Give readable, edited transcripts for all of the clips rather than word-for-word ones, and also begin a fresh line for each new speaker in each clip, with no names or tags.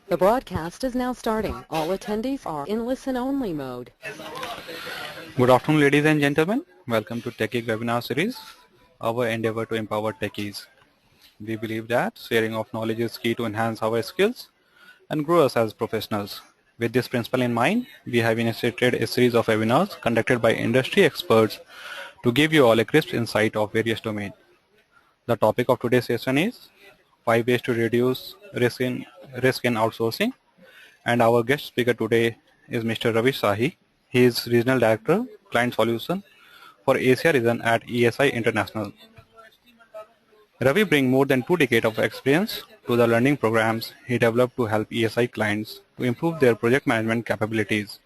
The broadcast is now starting. All attendees are in listen-only mode.
Good afternoon, ladies and gentlemen. Welcome to TechGeek webinar series, our endeavor to empower techies. We believe that sharing of knowledge is key to enhance our skills and grow us as professionals. With this principle in mind, we have initiated a series of webinars conducted by industry experts to give you all a crisp insight of various domains. The topic of today's session is 5 ways to reduce risk in outsourcing, and our guest speaker today is Mr. Ravi Sahi. He is Regional Director, Client Solution for Asia region at ESI International. Ravi brings more than 2 decades of experience to the learning programs he developed to help ESI clients to improve their project management capabilities.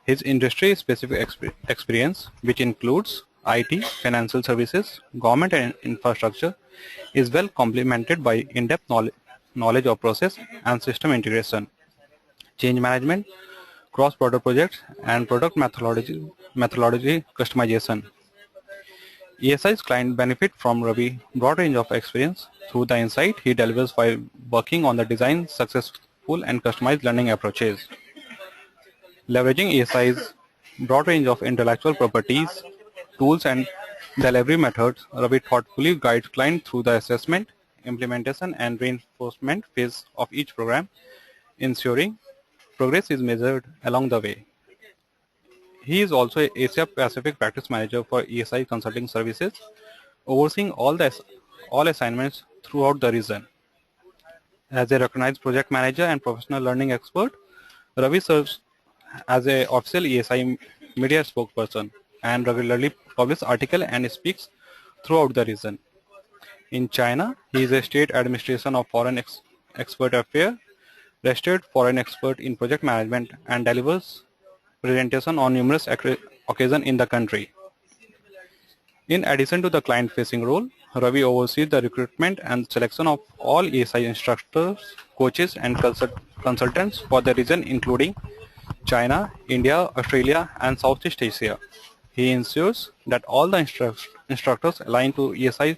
His industry-specific experience, which includes IT, financial services, government and infrastructure, is well complemented by in-depth knowledge of process and system integration, change management, cross-border projects, and product methodology customization. ESI's clients benefit from Ravi's broad range of experience through the insight he delivers while working on the design, successful and customized learning approaches. Leveraging ESI's broad range of intellectual properties, tools and delivery methods, Ravi thoughtfully guides clients through the assessment, implementation and reinforcement phase of each program, ensuring progress is measured along the way. He is also an Asia Pacific Practice Manager for ESI Consulting Services, overseeing all assignments throughout the region. As a recognized project manager and professional learning expert, Ravi serves as an official ESI media spokesperson and regularly publishes articles and speaks throughout the region. In China, he is a State Administration of Foreign Expert Affairs, registered foreign expert in project management, and delivers presentation on numerous occasions in the country. In addition to the client-facing role, Ravi oversees the recruitment and selection of all ESI instructors, coaches, and consultants for the region, including China, India, Australia, and Southeast Asia. He ensures that all the instructors align to ESI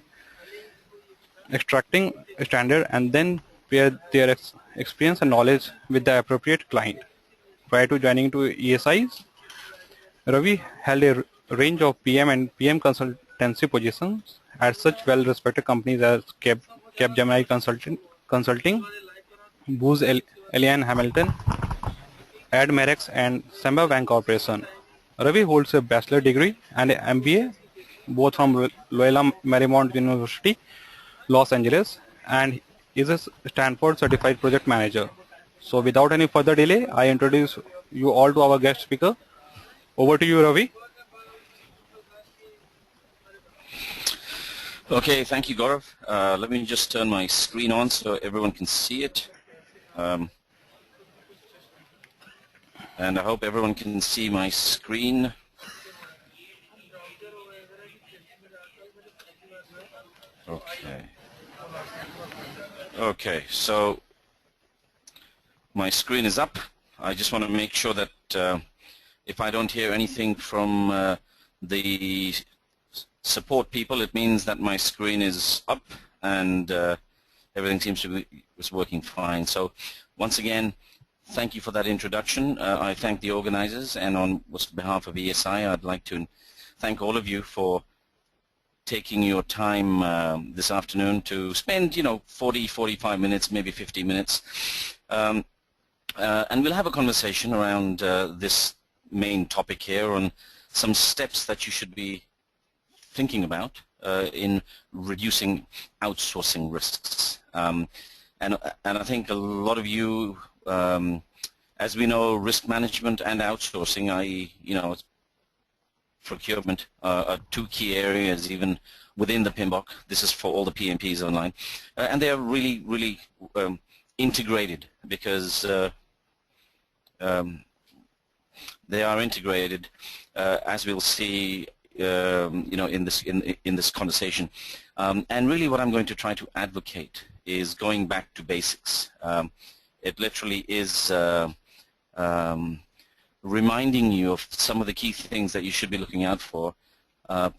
extracting standard and then pair their experience and knowledge with the appropriate client. Prior to joining to ESI, Ravi held a range of PM and PM consultancy positions at such well-respected companies as Capgemini Consulting, Booz Allen Hamilton, Admerex, and Samba Bank Corporation. Ravi holds a bachelor degree and an MBA, both from Loyola Marymount University, Los Angeles, and is a Stanford certified project manager. So without any further delay, I introduce you all to our guest speaker. Over to you, Ravi.
Okay, thank you, Gaurav. Let me just turn my screen on so everyone can see it. And I hope everyone can see my screen. Okay, so my screen is up. I just want to make sure that if I don't hear anything from the support people, it means that my screen is up and everything seems to be working fine. So once again, thank you for that introduction. I thank the organizers, and on behalf of ESI, I'd like to thank all of you for taking your time this afternoon to spend, 40, 45 minutes, maybe 50 minutes. And we'll have a conversation around this main topic here on some steps that you should be thinking about in reducing outsourcing risks. And I think a lot of you, as we know, risk management and outsourcing, procurement are 2 key areas even within the PMBOK. This is for all the PMPs online. And they are really, really integrated because they are integrated, as we'll see, in this conversation. And really, what I'm going to try to advocate is going back to basics. It literally is reminding you of some of the key things that you should be looking out for,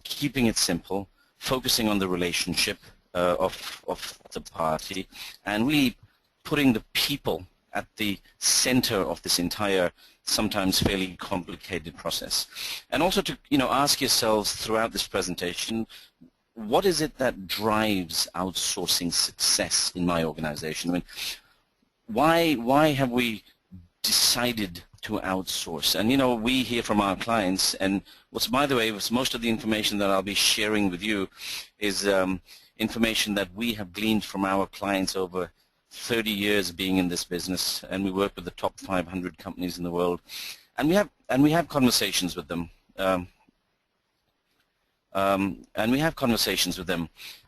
keeping it simple, focusing on the relationship of the party, and really putting the people at the center of this entire, sometimes fairly complicated process. And also to, ask yourselves throughout this presentation, what is it that drives outsourcing success in my organization? I mean, why have we decided to outsource? And we hear from our clients, and by the way, most of the information that I'll be sharing with you is information that we have gleaned from our clients over 30 years being in this business, and we work with the top 500 companies in the world, and we have conversations with them,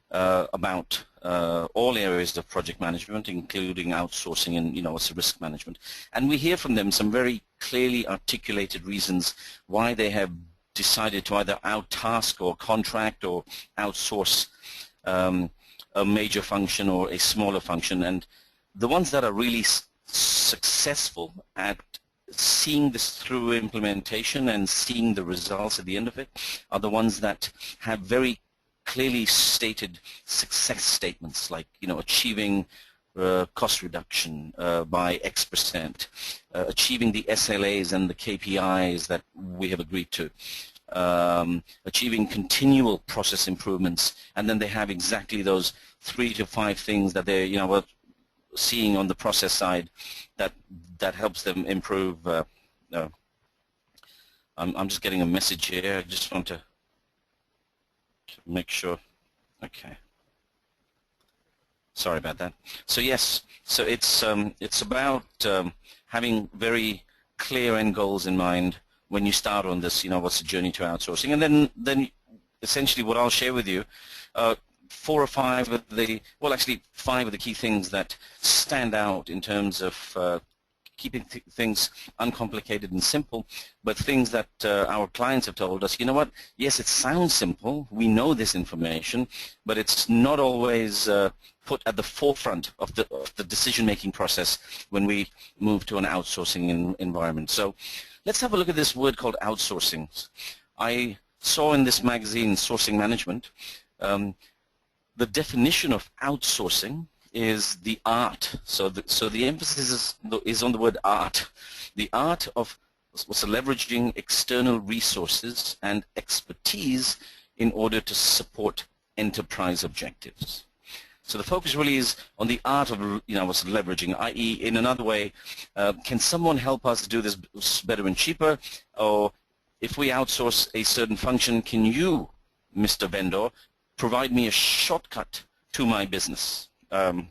about all areas of project management, including outsourcing and also risk management. And we hear from them some very clearly articulated reasons why they have decided to either out-task or contract or outsource a major function or a smaller function. And the ones that are really successful at seeing this through implementation and seeing the results at the end of it are the ones that have very clearly stated success statements, like achieving cost reduction by X%, achieving the SLAs and the KPIs that we have agreed to, achieving continual process improvements, and then they have exactly those 3 to 5 things that they're seeing on the process side that helps them improve. I'm just getting a message here. I just want to make sure. Okay. Sorry about that. So yes, so it's about having very clear end goals in mind when you start on this. What's the journey to outsourcing, and then essentially what I'll share with you. 4 or 5 of the, well, actually 5 of the key things that stand out in terms of keeping things uncomplicated and simple, but things that our clients have told us, yes, it sounds simple, we know this information, but it's not always put at the forefront of the decision-making process when we move to an outsourcing environment. So let's have a look at this word called outsourcing. I saw in this magazine, Sourcing Management, the definition of outsourcing is the art. So the emphasis is on the word art. The art of leveraging external resources and expertise in order to support enterprise objectives. So the focus really is on the art of leveraging, i.e., in another way, can someone help us do this better and cheaper? Or if we outsource a certain function, can you, Mr. Vendor, provide me a shortcut to my business? And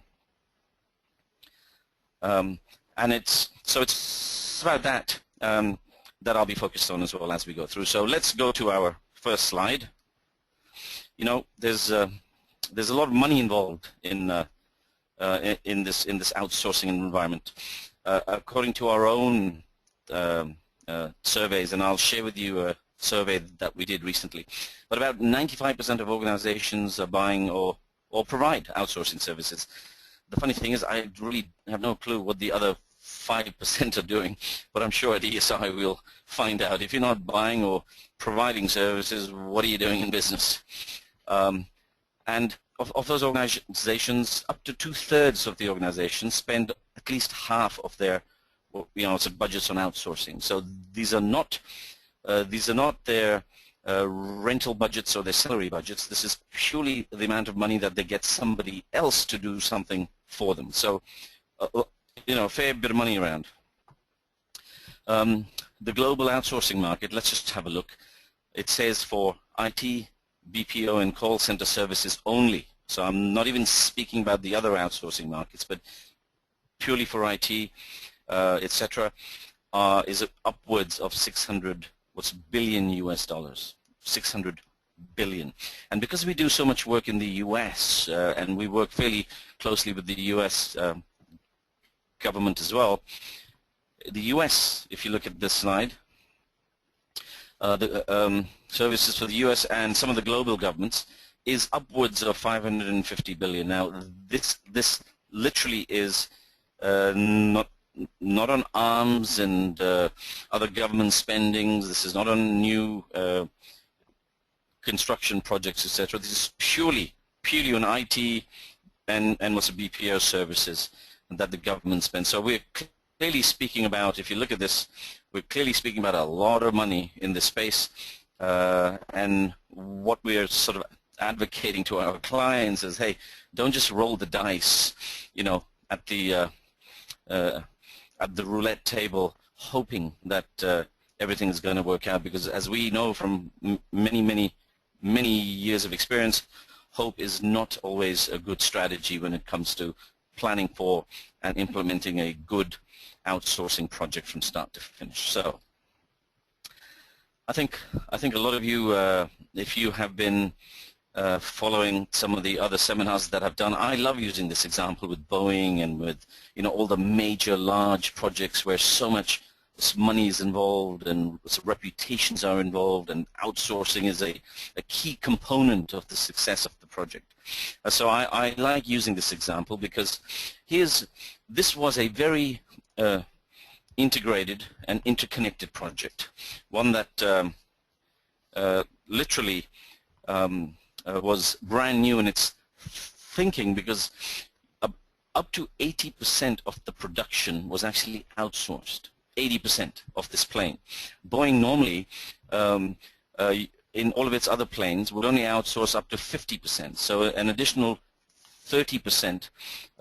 it's about that that I'll be focused on as well as we go through. So let's go to our first slide. There's a lot of money involved in this outsourcing environment. According to our own surveys, and I'll share with you a survey that we did recently, but about 95% of organizations are buying or provide outsourcing services. The funny thing is I really have no clue what the other 5% are doing, but I'm sure at ESI we'll find out. If you're not buying or providing services, what are you doing in business? And of those organizations, up to 2/3 of the organizations spend at least half of their budgets on outsourcing. So these are not their rental budgets or their salary budgets. This is purely the amount of money that they get somebody else to do something for them. So, a fair bit of money around. The global outsourcing market, let's just have a look. It says for IT, BPO, and call center services only. So I'm not even speaking about the other outsourcing markets, but purely for IT, etc., is upwards of 600 billion US dollars, 600 billion. And because we do so much work in the US, and we work fairly closely with the US government as well, the US, if you look at this slide, the services for the US and some of the global governments is upwards of 550 billion. Now this literally is not on arms and other government spendings. This is not on new construction projects, etc. This is purely on IT and what's BPO services. that the government spends. So we're clearly speaking about, if you look at this, we're clearly speaking about a lot of money in this space, and what we are sort of advocating to our clients is, hey, don't just roll the dice, you know, at the roulette table, hoping that everything is going to work out, because as we know from many years of experience, hope is not always a good strategy when it comes to planning for and implementing a good outsourcing project from start to finish. So I think a lot of you, if you have been following some of the other seminars that I've done, I love using this example with Boeing and with, you know, all the major large projects where so much money is involved and reputations are involved, and outsourcing is a key component of the success of the project. So I like using this example because this was a very integrated and interconnected project, one that literally was brand new in its thinking, because up to 80% of the production was actually outsourced. 80% of this plane. Boeing normally, in all of its other planes, would only outsource up to 50%. So an additional 30%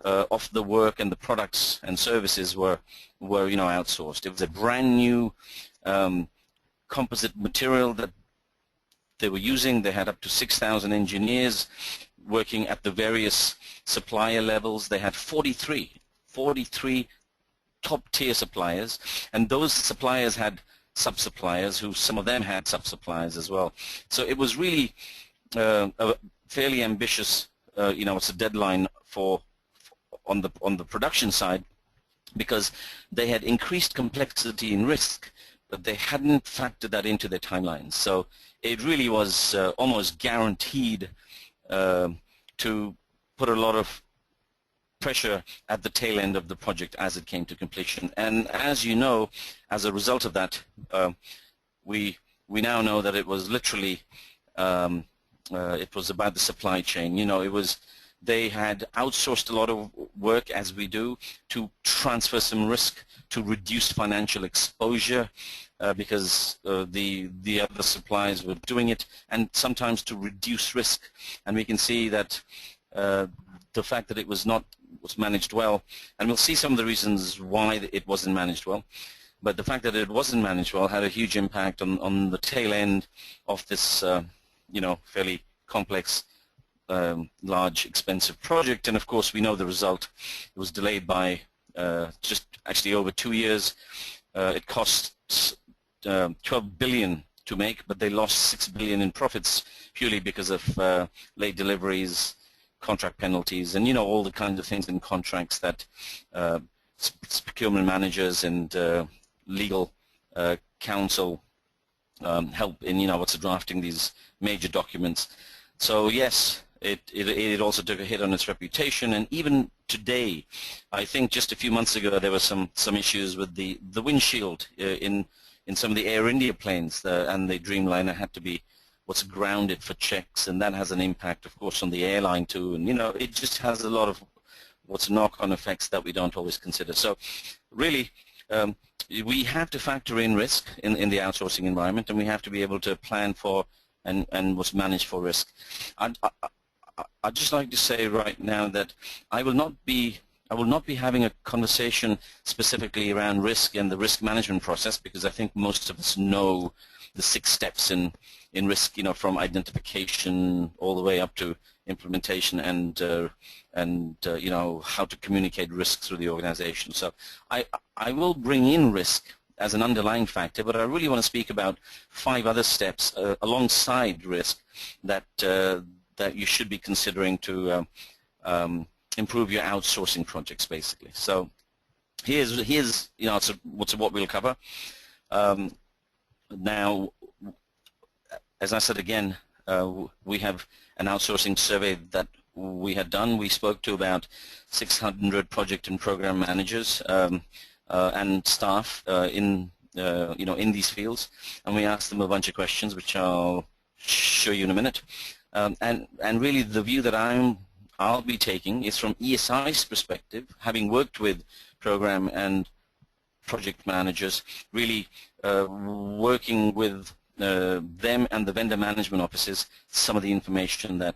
of the work and the products and services were you know, outsourced. It was a brand new composite material that they were using. They had up to 6,000 engineers working at the various supplier levels. They had 43 top-tier suppliers, and those suppliers had sub-suppliers, who some of them had sub-suppliers as well. So it was really a fairly ambitious, you know, it's a deadline on the production side, because they had increased complexity and risk, but they hadn't factored that into their timelines. So it really was almost guaranteed to put a lot of pressure at the tail end of the project as it came to completion. And as you know, as a result of that, we now know that it was literally it was about the supply chain. You know, they had outsourced a lot of work, as we do, to transfer some risk, to reduce financial exposure, because the other suppliers were doing it, and sometimes to reduce risk. And we can see that the fact that it was managed well, and we'll see some of the reasons why it wasn't managed well, but the fact that it wasn't managed well had a huge impact on the tail end of this you know, fairly complex, large, expensive project. And of course we know the result. It was delayed by just actually over 2 years. It cost 12 billion to make, but they lost 6 billion in profits purely because of late deliveries, contract penalties, and, you know, all the kinds of things in contracts that procurement managers and legal counsel help in, you know, what's drafting these major documents. So yes, it also took a hit on its reputation, and even today, I think just a few months ago there were some issues with the windshield in some of the Air India planes, and the Dreamliner had to be grounded for checks, and that has an impact, of course, on the airline too. And, you know, it just has a lot of knock-on effects that we don't always consider. So really, we have to factor in risk in the outsourcing environment, and we have to be able to plan for and manage for risk. I'd just like to say right now that I will not be having a conversation specifically around risk and the risk management process, because I think most of us know the 6 steps in risk, you know, from identification all the way up to implementation and you know, how to communicate risk through the organization. So I will bring in risk as an underlying factor, but I really want to speak about 5 other steps alongside risk that you should be considering to improve your outsourcing projects, basically. So here's you know, what we'll cover. Now, as I said again, we have an outsourcing survey that we had done. We spoke to about 600 project and program managers and staff in you know, in these fields, and we asked them a bunch of questions, which I'll show you in a minute. And really, the view that I'll be taking is from ESI's perspective, having worked with program and project managers, really working with them and the vendor management offices, some of the information that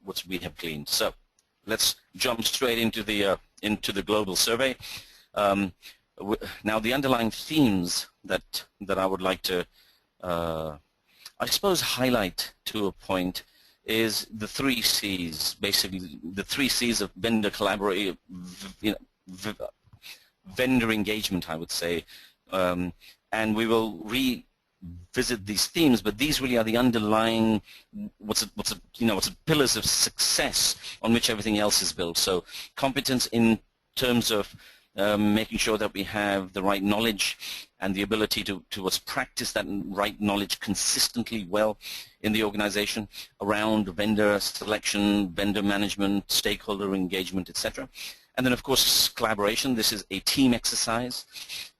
what we have gleaned. So let's jump straight into the global survey. Now the underlying themes that I would like to I suppose highlight to a point is the 3 C's, basically the 3 C's of vendor collaboration, vendor engagement, I would say, and we will revisit these themes. But these really are the underlying what's pillars of success on which everything else is built. So competence in terms of making sure that we have the right knowledge and the ability to practice that right knowledge consistently well in the organization around vendor selection, vendor management, stakeholder engagement, etc. And then, of course, collaboration. This is a team exercise.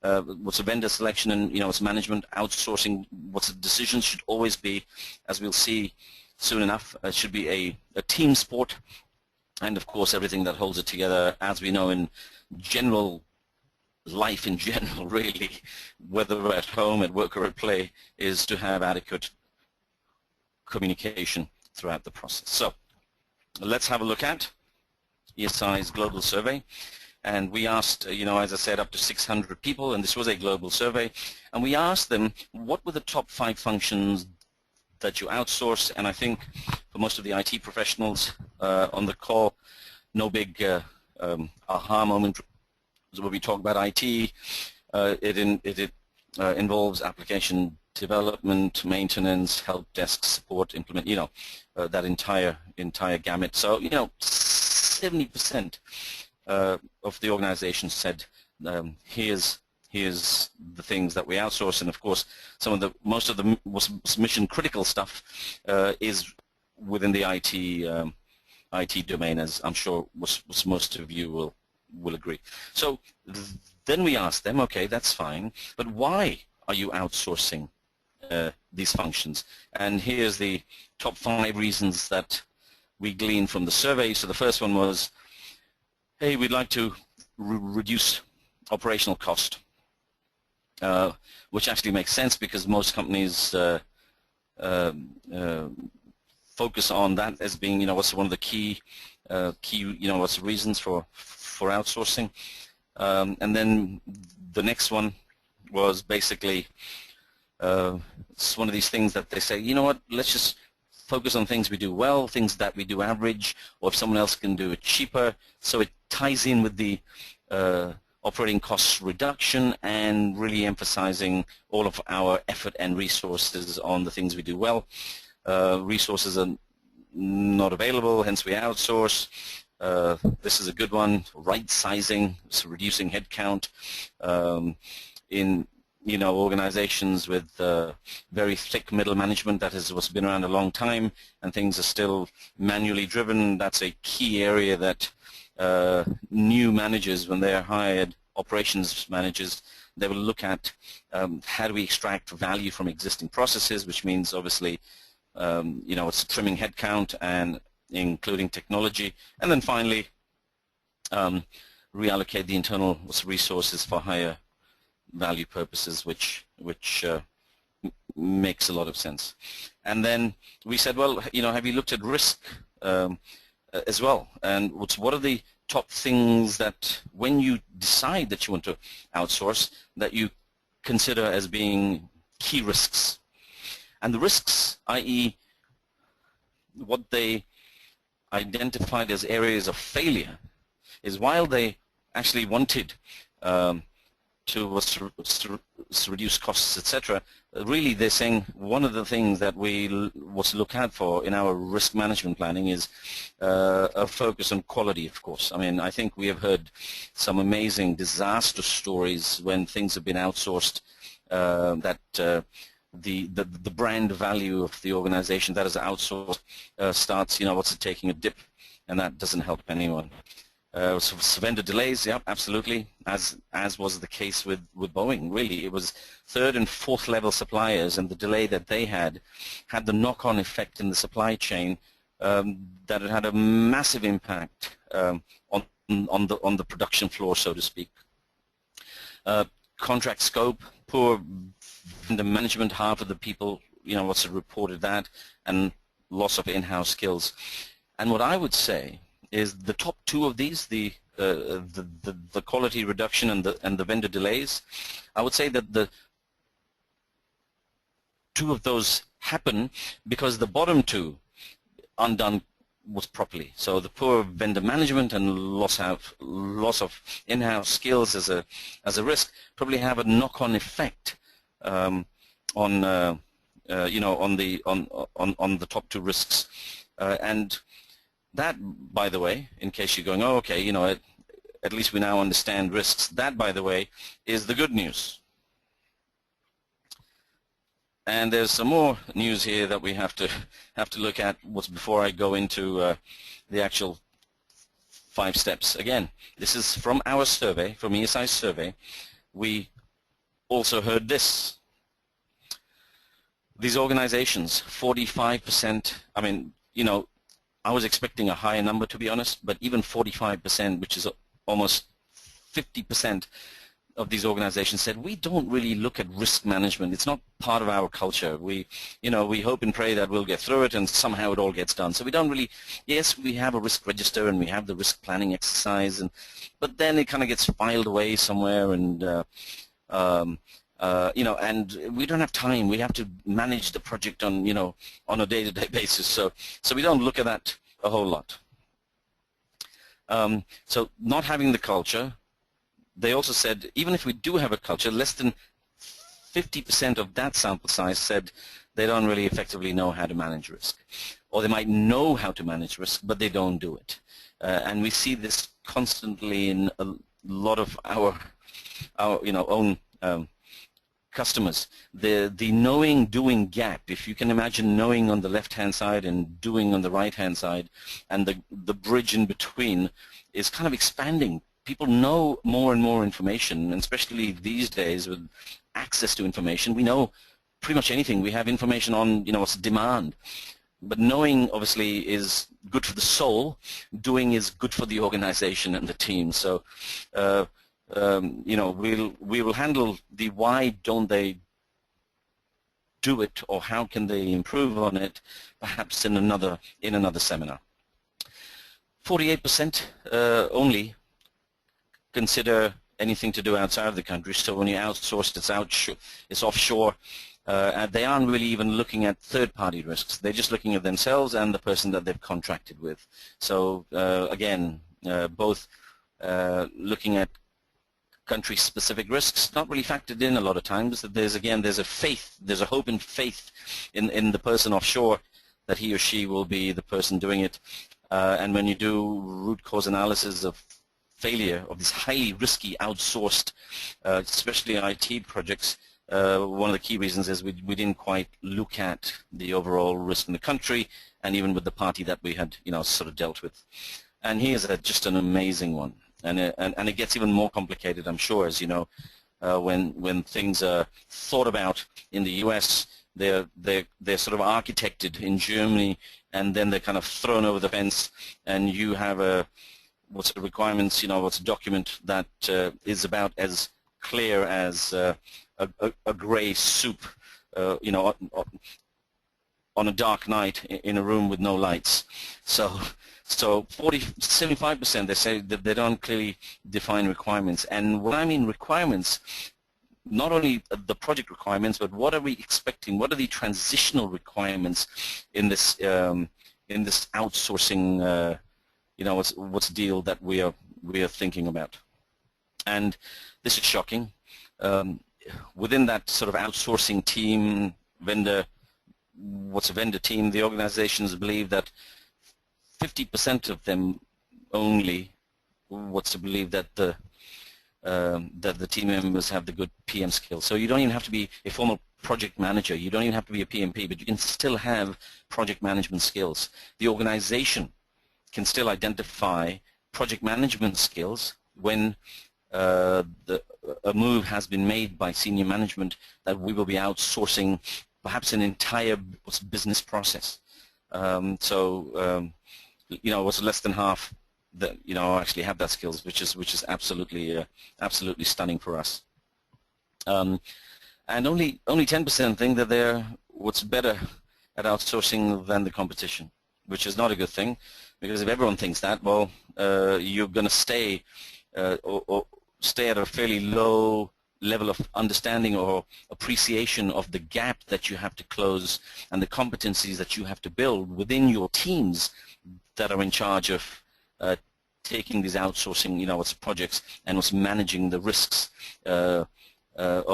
What's a vendor selection and what's management, outsourcing, what's the decisions should always be, as we'll see soon enough, should be a team sport. And, of course, everything that holds it together, as we know in general life in general, really, whether at home, at work, or at play, is to have adequate communication throughout the process. So let's have a look at ESI's global survey. And we asked, as I said, up to 600 people, and this was a global survey. And we asked them, what were the top 5 functions that you outsource? And I think for most of the IT professionals on the call, no big aha moment when we talk about IT. It involves application development, maintenance, help desk support, implement, that entire gamut. So 70% of the organization said, here's the things that we outsource, and of course most of the mission critical stuff is within the IT domain, as I'm sure most of you will agree. So then we asked them, okay, that's fine, but why are you outsourcing these functions? And here's the top 5 reasons that we gleaned from the survey. So the first one was, hey, we'd like to reduce operational cost, which actually makes sense because most companies focus on that as being, what's one of the key, what's the reasons for outsourcing. And then the next one was basically, it's one of these things that they say, you know what, let's just focus on things we do well, things that we do average, or if someone else can do it cheaper. So it ties in with the operating cost reduction and really emphasizing all of our effort and resources on the things we do well. Resources are not available, hence we outsource. This is a good one, right sizing, so reducing headcount in organizations with very thick middle management that is what's been around a long time and things are still manually driven. That's a key area that new managers, when they're hired, operations managers, they will look at how do we extract value from existing processes, which means obviously it's trimming headcount and including technology, and then finally reallocate the internal resources for higher value purposes, which makes a lot of sense. And then we said, well, have you looked at risk as well? And what are the top things that when you decide that you want to outsource that you consider as being key risks? And the risks, i.e. what they identified as areas of failure, is while they actually wanted to reduce costs, etc., really they're saying one of the things that we look out for in our risk management planning is a focus on quality, of course. I mean, I think we have heard some amazing disaster stories when things have been outsourced that the brand value of the organization that is outsourced starts, taking a dip, and that doesn't help anyone. So vendor delays, yeah, absolutely, as was the case with Boeing. Really, it was 3rd and 4th level suppliers, and the delay that they had the knock-on effect in the supply chain that it had a massive impact on the production floor, so to speak. Contract scope, poor vendor management, half of the people, reported that, and loss of in-house skills. And what I would say is the top two of these, the quality reduction and the vendor delays, I would say that the two of those happen because the bottom two undone was properly. So the poor vendor management and loss of in-house skills as a risk probably have a knock-on effect on the top two risks. And that, by the way, in case you're going, oh, okay, at least we now understand risks. That, by the way, is the good news. And there's some more news here that we have to look at before I go into the actual 5 steps. Again, this is from our survey, from ESI's survey. We also heard this. These organizations, 45%, I mean, I was expecting a higher number, to be honest, but even 45%, which is almost 50%, of these organizations said, we don't really look at risk management. It's not part of our culture. We hope and pray that we'll get through it and somehow it all gets done. So we don't really, yes, we have a risk register and we have the risk planning exercise, but then it kind of gets filed away somewhere, and and we don't have time. We have to manage the project on a day-to-day basis. So we don't look at that a whole lot. So not having the culture. They also said, even if we do have a culture, less than 50% of that sample size said they don't really effectively know how to manage risk. Or they might know how to manage risk, but they don't do it. And we see this constantly in a lot of our own customers. The knowing-doing gap, if you can imagine knowing on the left-hand side and doing on the right-hand side, and the bridge in between is kind of expanding. People know more and more information, and especially these days with access to information, we know pretty much anything. We have information on, what's demand. But knowing, obviously, is good for the soul. Doing is good for the organization and the team. So, we will handle the why don't they do it, or how can they improve on it, perhaps in another seminar. 48% only consider anything to do outside of the country. So when you outsource, it's offshore. They aren't really even looking at third-party risks. They're just looking at themselves and the person that they've contracted with. So again, both looking at country-specific risks, not really factored in a lot of times. There's a hope and faith in the person offshore that he or she will be the person doing it. And when you do root cause analysis of failure of these highly risky outsourced, especially IT projects, one of the key reasons is we didn't quite look at the overall risk in the country, and even with the party that we had sort of dealt with. And here's just an amazing one, and it gets even more complicated, I'm sure, as you know, when things are thought about in the US, they're sort of architected in Germany, and then they're kind of thrown over the fence, and you have what's the requirements, what's a document that is about as clear as a gray soup, on a dark night in a room with no lights. So 75% they say that they don't clearly define requirements. And when I mean requirements, not only the project requirements, but what are we expecting? What are the transitional requirements in this outsourcing? What's the deal that we are thinking about? And this is shocking. Within that sort of outsourcing team, what's a vendor team? The organizations believe that 50% of them only believe that the team members have the good PM skills. So you don't even have to be a formal project manager. You don't even have to be a PMP, but you can still have project management skills. The organization can still identify project management skills when a move has been made by senior management that we will be outsourcing perhaps an entire business process. You know, was less than half that actually have that skills, which is absolutely absolutely stunning for us. And only 10% think that they're what's better at outsourcing than the competition, which is not a good thing, because if everyone thinks that, well, you're going to stay or stay at a fairly low level of understanding or appreciation of the gap that you have to close and the competencies that you have to build within your teams that are in charge of taking these outsourcing, projects and what's managing the risks of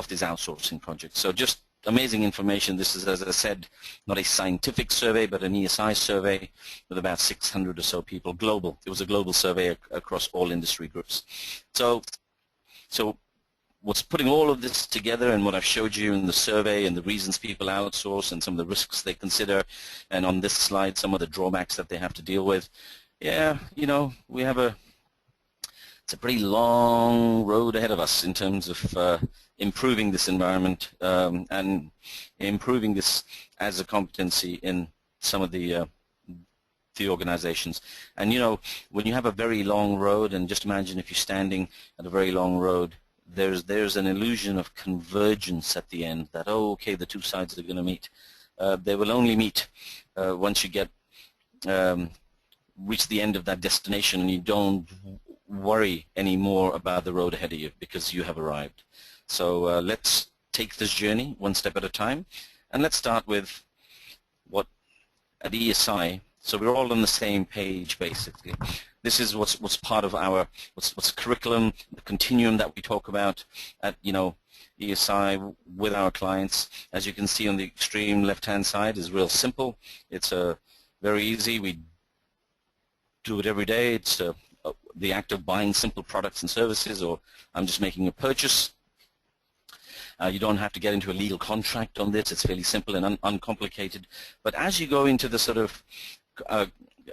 these outsourcing projects. So just amazing information. This is, as I said, not a scientific survey, but an ESI survey with about 600 or so people, global. It was a global survey across all industry groups. So what's putting all of this together and what I've showed you in the survey and the reasons people outsource and some of the risks they consider, and on this slide some of the drawbacks that they have to deal with. Yeah, we have it's a pretty long road ahead of us in terms of improving this environment and improving this as a competency in some of the organizations. And when you have a very long road, and just imagine if you're standing at a very long road, there's an illusion of convergence at the end, that, oh, okay, the two sides are going to meet. They will only meet once you get reach the end of that destination, and you don't worry anymore about the road ahead of you because you have arrived. So let's take this journey one step at a time, and let's start with what at ESI. So we're all on the same page, basically. This is what's part of our what's curriculum, the continuum that we talk about at ESI with our clients. As you can see on the extreme left-hand side is real simple. It's very easy. We do it every day. It's the act of buying simple products and services, or I'm just making a purchase. You don't have to get into a legal contract on this. It's fairly simple and uncomplicated. But as you go into the sort of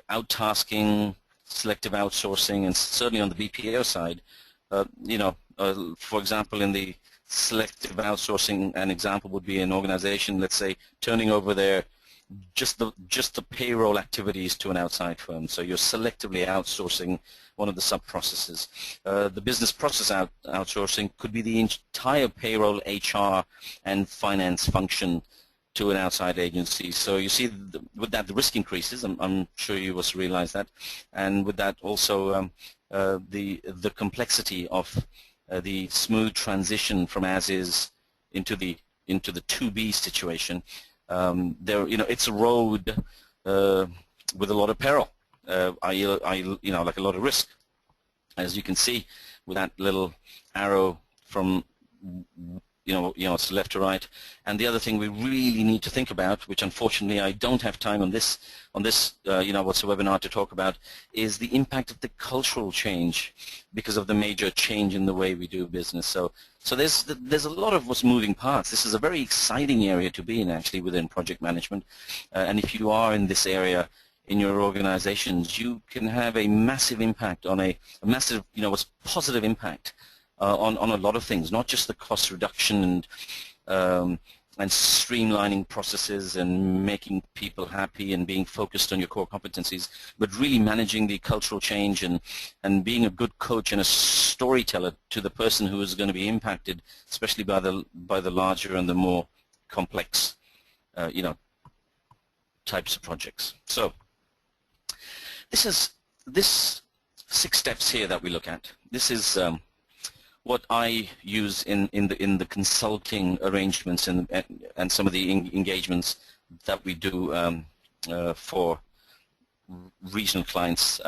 out-tasking, selective outsourcing, and certainly on the BPO side, for example, in the selective outsourcing, an example would be an organization, let's say, turning over their just the payroll activities to an outside firm. So you're selectively outsourcing one of the sub-processes. The business process outsourcing could be the entire payroll, HR, and finance function to an outside agency. So you see, with that, the risk increases. I'm sure you also realize that, and with that also the complexity of the smooth transition from as is into the to be situation. It's a road with a lot of peril, like a lot of risk, as you can see with that little arrow from it's left to right. And the other thing we really need to think about, which unfortunately I don't have time on this what's a webinar to talk about, is the impact of the cultural change because of the major change in the way we do business. So there's a lot of what's moving parts. This is a very exciting area to be in, actually, within project management. And if you are in this area in your organizations, you can have a massive impact on a massive, positive impact on a lot of things, not just the cost reduction and streamlining processes and making people happy and being focused on your core competencies, but really managing the cultural change and being a good coach and a storyteller to the person who is going to be impacted, especially by the larger and the more complex types of projects. So this 6 steps here that we look at. This is what I use in the consulting arrangements and some of the engagements that we do for regional clients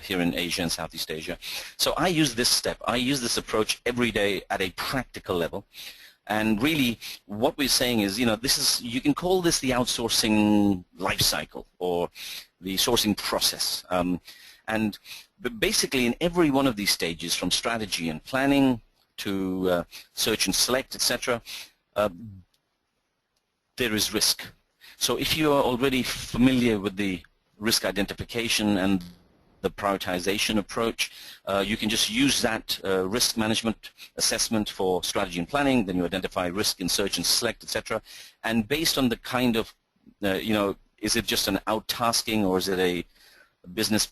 here in Asia and Southeast Asia. So I use this step. I use this approach every day at a practical level. And really, what we're saying is, you can call this the outsourcing life cycle or the sourcing process. But basically, in every one of these stages, from strategy and planning to search and select, etc., there is risk. So if you are already familiar with the risk identification and the prioritization approach, you can just use that risk management assessment for strategy and planning. Then you identify risk in search and select, etc. And based on the kind of is it just an out-tasking, or is it a business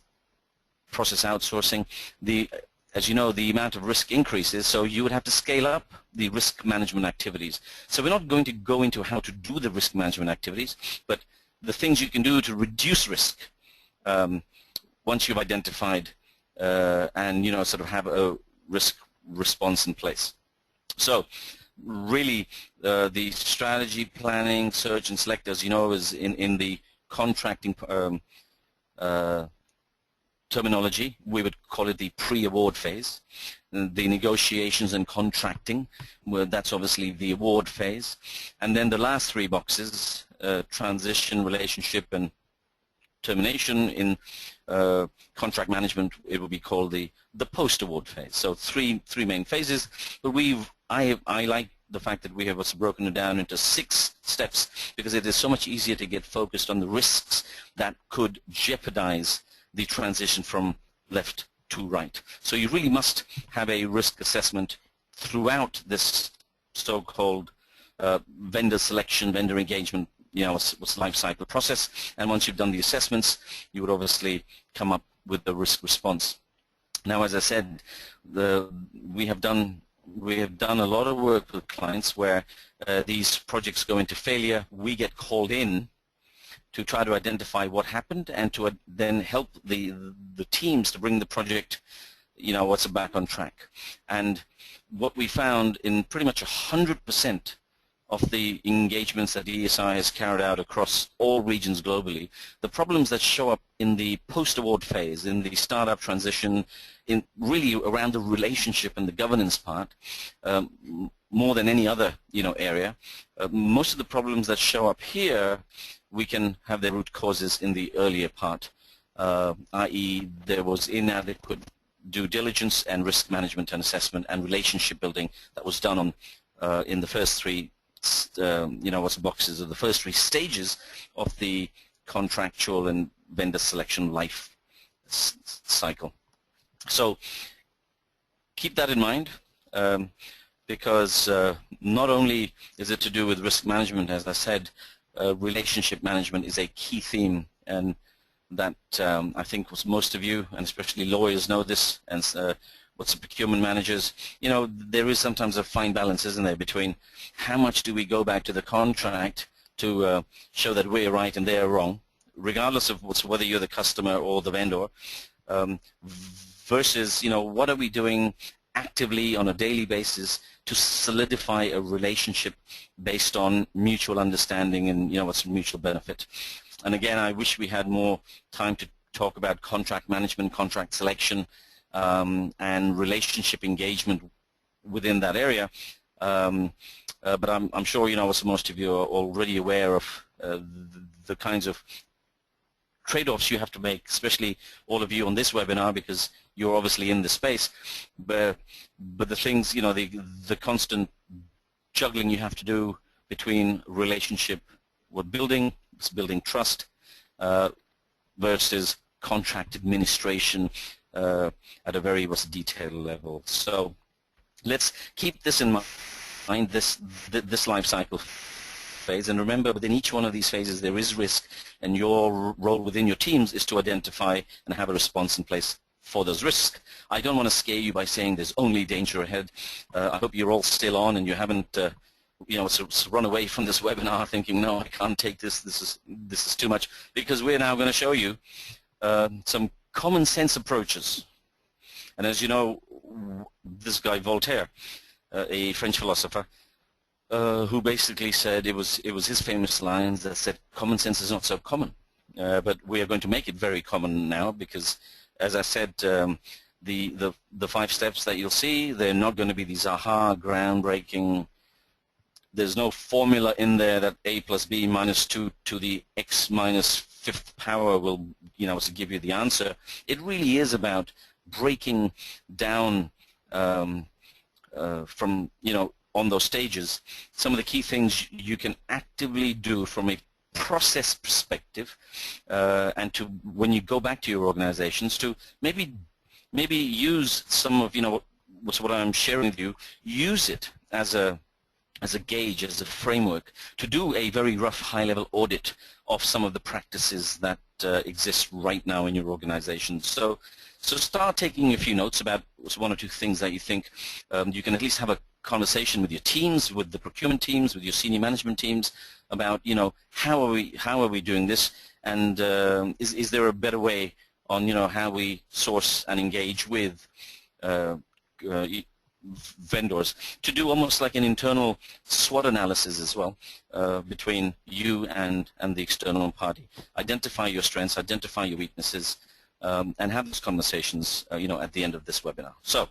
process outsourcing? As you know, the amount of risk increases, so you would have to scale up the risk management activities. So we're not going to go into how to do the risk management activities, but the things you can do to reduce risk once you've identified and sort of have a risk response in place. So really the strategy, planning, search and select, as you know, is in the contracting terminology. We would call it the pre-award phase. The negotiations and contracting, well, that's obviously the award phase. And then the last three boxes, transition, relationship and termination. In contract management, it would be called the post-award phase. So three main phases, but I like the fact that we have also broken it down into 6 steps, because it is so much easier to get focused on the risks that could jeopardize the transition from left to right. So you really must have a risk assessment throughout this so-called vendor selection, vendor engagement, what's life cycle process. And once you've done the assessments, you would obviously come up with the risk response. Now, as I said, we have done a lot of work with clients where these projects go into failure. We get called in to try to identify what happened and to then help the teams to bring the project, what's back on track. And what we found in pretty much 100% of the engagements that ESI has carried out across all regions globally, the problems that show up in the post-award phase, in the startup transition, in really around the relationship and the governance part, more than any other area, most of the problems that show up here, we can have their root causes in the earlier part, i.e. there was inadequate due diligence and risk management and assessment and relationship building that was done on in the first 3 boxes of the first 3 stages of the contractual and vendor selection life cycle. So keep that in mind, because not only is it to do with risk management, as I said, relationship management is a key theme, and that I think most of you, and especially lawyers, know this, and what's the procurement managers, there is sometimes a fine balance, isn't there, between how much do we go back to the contract to show that we're right and they're wrong, regardless of whether you're the customer or the vendor, versus, what are we doing actively on a daily basis to solidify a relationship based on mutual understanding and what's mutual benefit. And again, I wish we had more time to talk about contract management, contract selection, and relationship engagement within that area. But I'm sure as most of you are already aware of the kinds of trade-offs you have to make, especially all of you on this webinar, because you're obviously in the space. But the things, the constant juggling you have to do between relationship, building trust, versus contract administration at a very detailed level. So let's keep this in mind, this life cycle phase, and remember, within each one of these phases there is risk, and your role within your teams is to identify and have a response in place for those risks. I don't want to scare you by saying there's only danger ahead. I hope you're all still on and you haven't run away from this webinar thinking, no, I can't take this, this is too much, because we're now going to show you some common sense approaches. And as you know, this guy Voltaire, a French philosopher, who basically said, it was his famous lines that said, common sense is not so common. But we are going to make it very common now, because, as I said, the 5 steps that you'll see, they're not going to be these aha, groundbreaking. There's no formula in there that a plus b minus 2 to the x minus 5th power will, to give you the answer. It really is about breaking down from, on those stages, some of the key things you can actively do from a process perspective, and to, when you go back to your organizations, to maybe use some of what I'm sharing with you, use it as a as a gauge, as a framework, to do a very rough high-level audit of some of the practices that exist right now in your organization. So start taking a few notes about one or two things that you think you can at least have a conversation with your teams, with the procurement teams, with your senior management teams about, you know, how are we doing this, and is there a better way on, you know, how we source and engage with vendors, to do almost like an internal SWOT analysis as well between you and the external party. Identify your strengths, identify your weaknesses, and have those conversations, you know, at the end of this webinar. So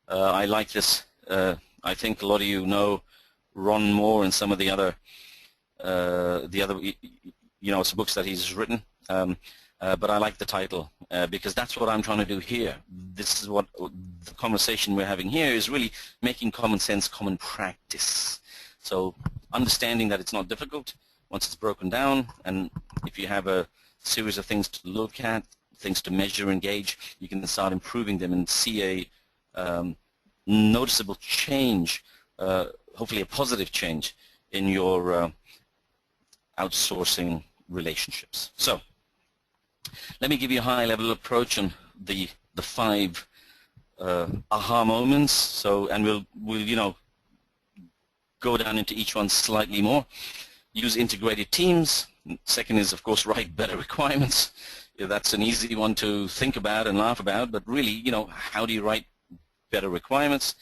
I like this. I think a lot of you know Ron Moore and some of the other you know, some books that he's written. But I like the title because that's what I'm trying to do here. This is what the conversation we're having here is, really making common sense common practice. So understanding that it's not difficult once it's broken down, and if you have a series of things to look at, things to measure and gauge, you can start improving them and see a noticeable change, hopefully a positive change in your outsourcing relationships. So let me give you a high-level approach on the 5 aha moments. So, and we'll you know, go down into each one slightly more. Use integrated teams. Second is, of course, write better requirements. Yeah, that's an easy one to think about and laugh about, but really, you know, how do you write better requirements?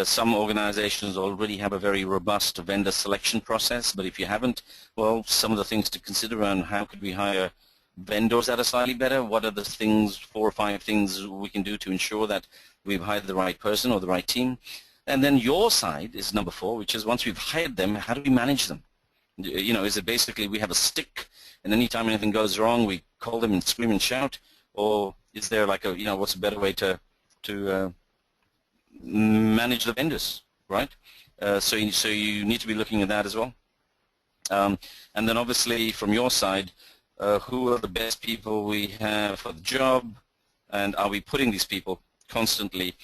Some organizations already have a very robust vendor selection process, but if you haven't, well, some of the things to consider on how could we hire vendors that are slightly better. What are the things, 4 or 5 things we can do to ensure that we've hired the right person or the right team? And then your side is number 4, which is once we've hired them, how do we manage them? You know, is it basically we have a stick and anytime anything goes wrong we call them and scream and shout, or is there like a, you know, what's a better way to manage the vendors, right? So you need to be looking at that as well. And then obviously from your side, who are the best people we have for the job, and are we putting these people constantly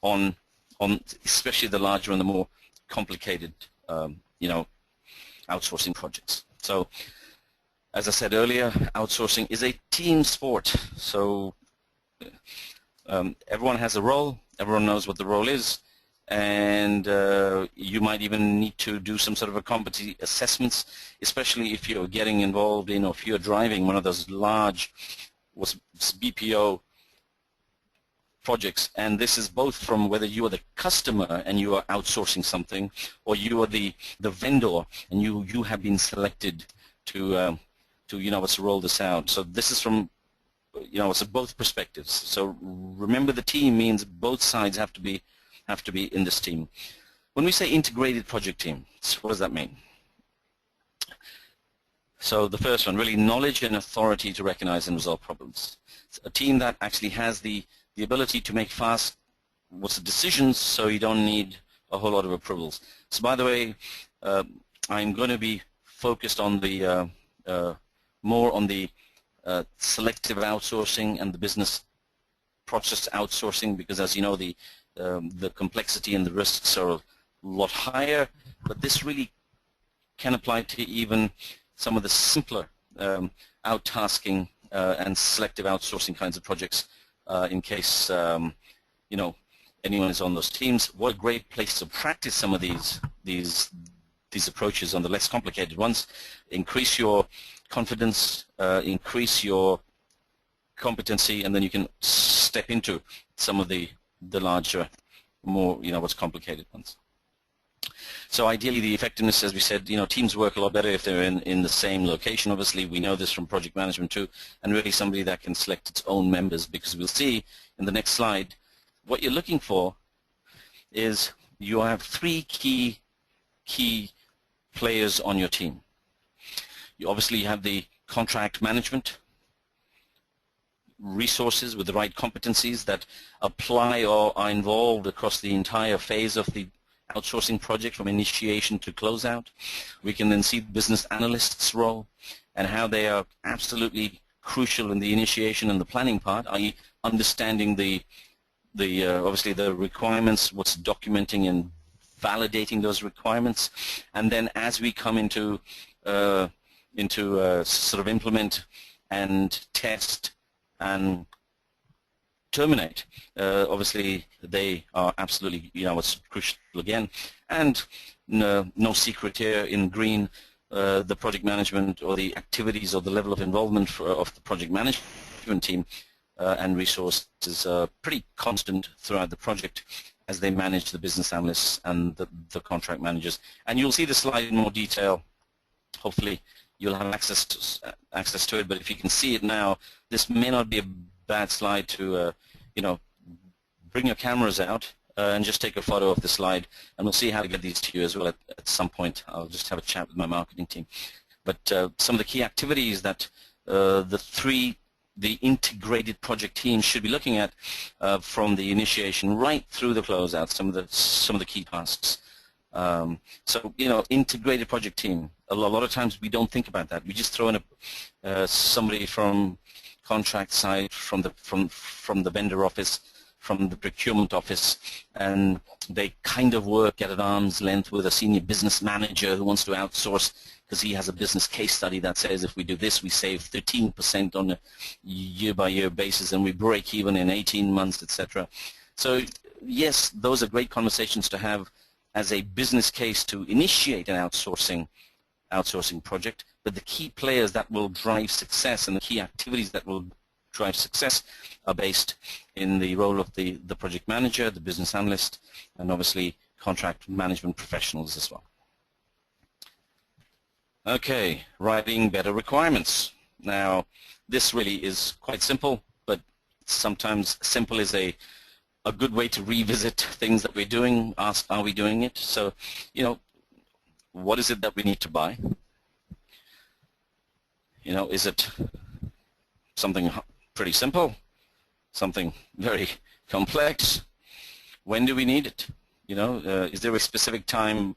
on especially the larger and the more complicated you know, outsourcing projects. So as I said earlier, outsourcing is a team sport. So everyone has a role, everyone knows what the role is, and you might even need to do some sort of a competency assessments, especially if you're getting involved in, or if you're driving one of those large BPO projects. And this is both from whether you are the customer and you are outsourcing something, or you are the vendor and you have been selected to you know, let's roll this out. So this is from, you know, it's both perspectives. So remember, the team means both sides have to be in this team. When we say integrated project team, what does that mean? So the first one, really knowledge and authority to recognize and resolve problems. It's a team that actually has the ability to make fast decisions, so you don't need a whole lot of approvals. So by the way, I'm going to be focused on the more on the selective outsourcing and the business process outsourcing, because as you know, the complexity and the risks are a lot higher, but this really can apply to even some of the simpler out-tasking and selective outsourcing kinds of projects, in case you know, anyone is on those teams. What a great place to practice some of these approaches on the less complicated ones. Increase your confidence, increase your competency, and then you can step into some of the larger, more, you know, what's complicated ones. So ideally, the effectiveness, as we said, you know, teams work a lot better if they're in the same location. Obviously, we know this from project management too, and really somebody that can select its own members, because we'll see in the next slide what you're looking for is you have 3 key players on your team. You obviously have the contract management resources with the right competencies that apply or are involved across the entire phase of the outsourcing project from initiation to closeout. We can then see the business analyst's role and how they are absolutely crucial in the initiation and the planning part, i.e. understanding the obviously the requirements, what's documenting and validating those requirements, and then as we come into sort of implement and test and terminate, obviously they are absolutely, what's crucial again. And no secret here, in green, the project management or the activities or the level of involvement of the project management team and resources is pretty constant throughout the project as they manage the business analysts and the contract managers. And you'll see the slide in more detail. Hopefully you'll have access to it, but if you can see it now, this may not be a bad slide to bring your cameras out and just take a photo of the slide, and we'll see how to get these to you as well at some point. I'll just have a chat with my marketing team. But some of the key activities that the integrated project team should be looking at from the initiation right through the closeout, some of the key tasks. So, integrated project team. A lot of times we don't think about that. We just throw in somebody from contract side, from the vendor office, from the procurement office, and they kind of work at an arm's length with a senior business manager who wants to outsource because he has a business case study that says if we do this, we save 13% on a year-by-year basis, and we break even in 18 months, etc. So, yes, those are great conversations to have as a business case to initiate an outsourcing project, but the key players that will drive success and the key activities that will drive success are based in the role of the project manager, the business analyst, and obviously contract management professionals as well. Okay, writing better requirements. Now, this really is quite simple, but sometimes simple is a good way to revisit things that we're doing, ask, are we doing it? So, what is it that we need to buy? Is it something pretty simple, something very complex? When do we need it? Is there a specific time,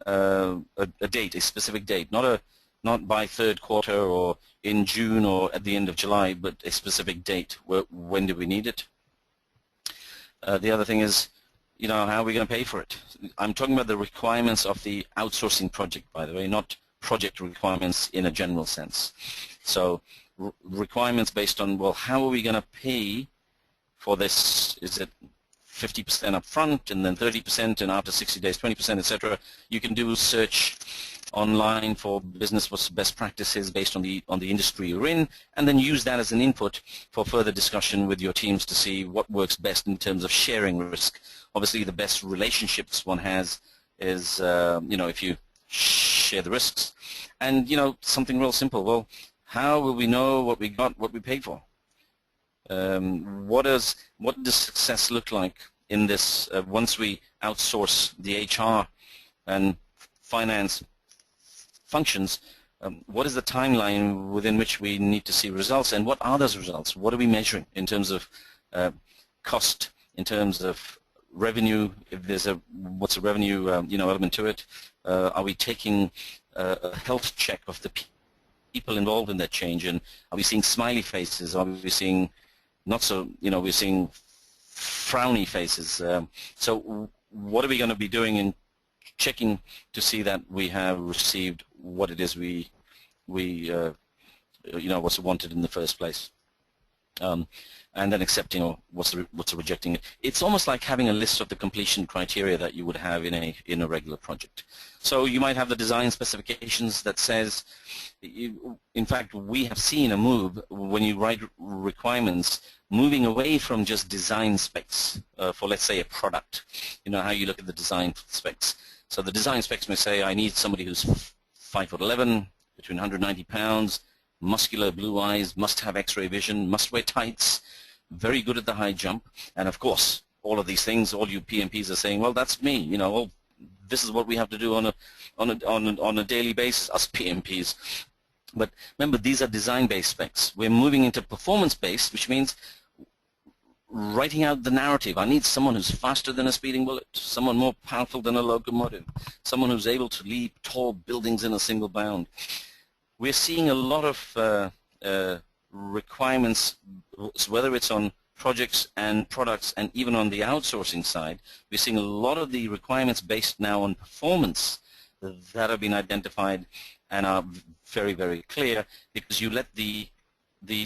a date, a specific date, not by third quarter or in June or at the end of July, but a specific date. When do we need it? The other thing is, how are we going to pay for it? I'm talking about the requirements of the outsourcing project, by the way, not project requirements in a general sense. So requirements based on, well, how are we going to pay for this? Is it 50% up front and then 30% and after 60 days 20%, etc.? You can do search online for business what's best practices based on the industry you're in, and then use that as an input for further discussion with your teams to see what works best in terms of sharing risk. Obviously, the best relationships one has is if you share the risks. And something real simple. Well, how will we know what we got, what we paid for? What does success look like in this once we outsource the HR and finance functions? What is the timeline within which we need to see results, and what are those results? What are we measuring in terms of cost, in terms of revenue? If there's what's a revenue element to it? Are we taking a health check of the people involved in that change, and are we seeing smiley faces? Are we seeing not so? We're seeing frowny faces. So what are we going to be doing in checking to see that we have received what it is we what's wanted in the first place, and then accepting or what's rejecting it. It's almost like having a list of the completion criteria that you would have in a regular project. So you might have the design specifications that says, in fact, we have seen a move when you write requirements, moving away from just design specs for, let's say, a product. How you look at the design specs. So the design specs may say, I need somebody who's 5'11", between 190 pounds, muscular, blue eyes, must have X-ray vision, must wear tights, very good at the high jump. And of course, all of these things, all you PMPs are saying, well, that's me. Well, this is what we have to do on a daily basis, us PMPs. But remember, these are design-based specs. We're moving into performance-based, which means writing out the narrative. I need someone who's faster than a speeding bullet, someone more powerful than a locomotive, someone who's able to leap tall buildings in a single bound. We're seeing a lot of requirements, whether it's on projects and products, and even on the outsourcing side, we're seeing a lot of the requirements based now on performance that have been identified and are very, very clear, because you let the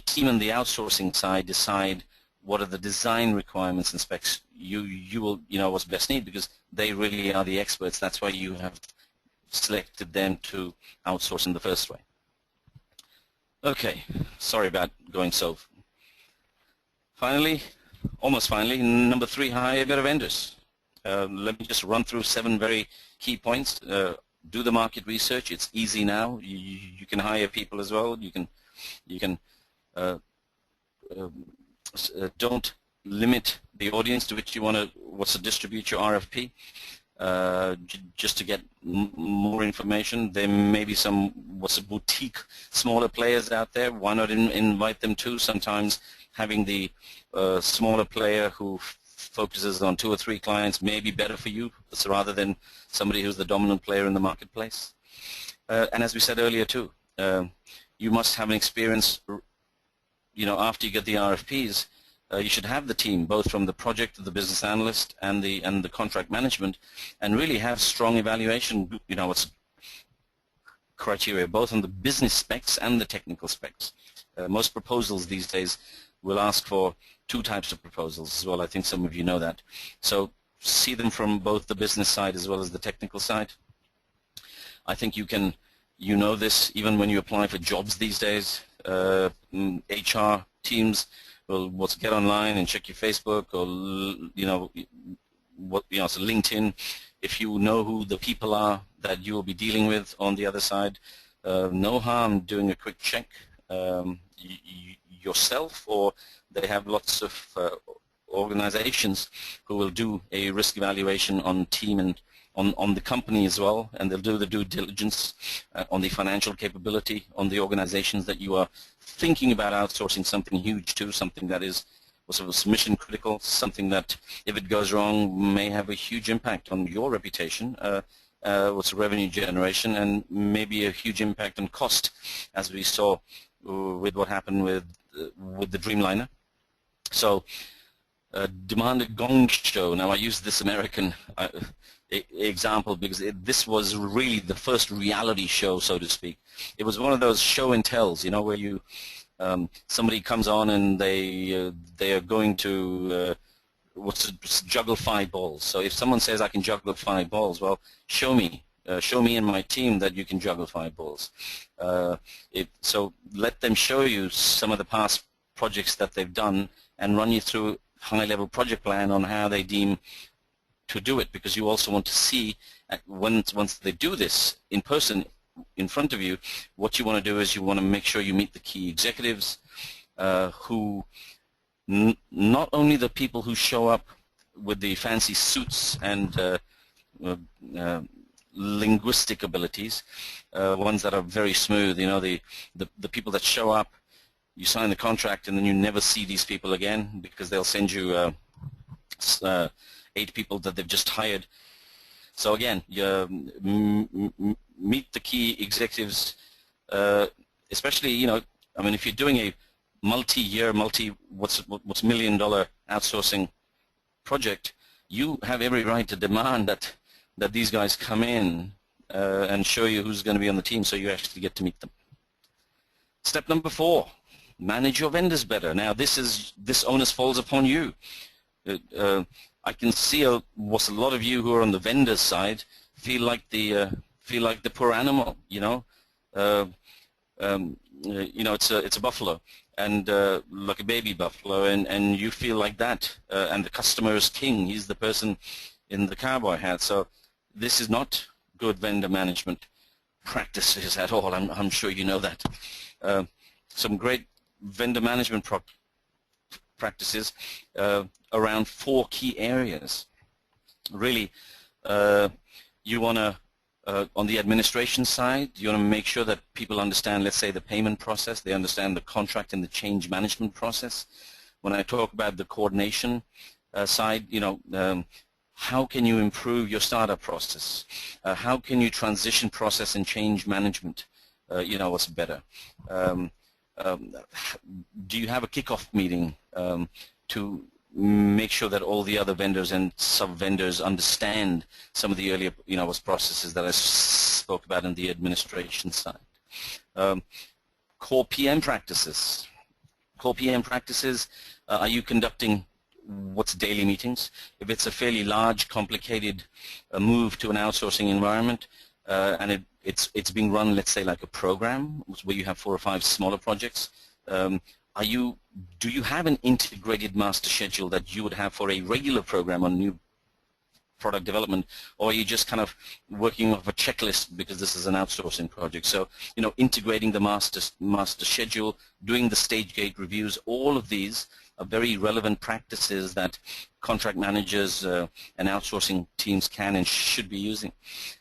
team on the outsourcing side decide what are the design requirements and specs you will what's best need, because they really are the experts. That's why you have selected them to outsource in the first way. Okay, sorry about going so. Finally, almost finally, number 3, hire better vendors. Let me just run through 7 very key points. Do the market research. It's easy now. You can hire people as well. You can don't limit the audience to which you want to distribute your RFP. Just to get more information. There may be some boutique smaller players out there. Why not invite them too? Sometimes having the smaller player who focuses on 2 or 3 clients may be better for you, rather than somebody who's the dominant player in the marketplace. And as we said earlier too, you must have an experience. After you get the RFPs, you should have the team, both from the project, the business analyst, and the contract management, and really have strong evaluation. What's criteria, both on the business specs and the technical specs. Most proposals these days will ask for 2 types of proposals as well. I think some of you know that. So see them from both the business side as well as the technical side. I think you know this even when you apply for jobs these days. HR teams will get online and check your Facebook, or so LinkedIn. If you know who the people are that you will be dealing with on the other side, no harm doing a quick check yourself, or they have lots of organizations who will do a risk evaluation on team and on the company as well, and they'll do the due diligence on the financial capability, on the organizations that you are thinking about outsourcing something huge to, something that is mission critical, something that if it goes wrong may have a huge impact on your reputation, revenue generation, and maybe a huge impact on cost, as we saw with what happened with the Dreamliner. So demand a gong show. Now I use this American example because this was really the first reality show, so to speak. It was one of those show and tells, where you somebody comes on and they are going to juggle 5 balls. So if someone says I can juggle 5 balls, well, show me and my team that you can juggle 5 balls. So let them show you some of the past projects that they've done and run you through high-level project plan on how they deem to do it, because you also want to see once they do this in person in front of you, what you want to do is you want to make sure you meet the key executives who not only the people who show up with the fancy suits and linguistic abilities, ones that are very smooth, the people that show up, you sign the contract and then you never see these people again because they'll send you 8 people that they've just hired. So again, you meet the key executives, especially, if you're doing a multi-year, what's million-dollar outsourcing project, you have every right to demand that these guys come in and show you who's going to be on the team, so you actually get to meet them. Step number 4, manage your vendors better. Now this onus falls upon you. I can see a lot of you who are on the vendor side feel like the poor animal. It's a buffalo, and like a baby buffalo, and you feel like that. And the customer is king. He's the person in the cowboy hat. So this is not good vendor management practices at all. I'm sure you know that. Some great vendor management practices around 4 key areas. Really, you want to, on the administration side, you want to make sure that people understand, let's say, the payment process, they understand the contract and the change management process. When I talk about the coordination side, how can you improve your startup process? How can you transition process and change management? What's better? Do you have a kickoff meeting to make sure that all the other vendors and sub-vendors understand some of the earlier processes that I spoke about in the administration side. Core PM practices. Core PM practices, are you conducting what's daily meetings? If it's a fairly large, complicated move to an outsourcing environment, and it's being run, let's say, like a program where you have 4 or 5 smaller projects, do you have an integrated master schedule that you would have for a regular program on new product development, or are you just kind of working off a checklist because this is an outsourcing project? So, integrating the master schedule, doing the stage gate reviews, all of these are very relevant practices that contract managers and outsourcing teams can and should be using.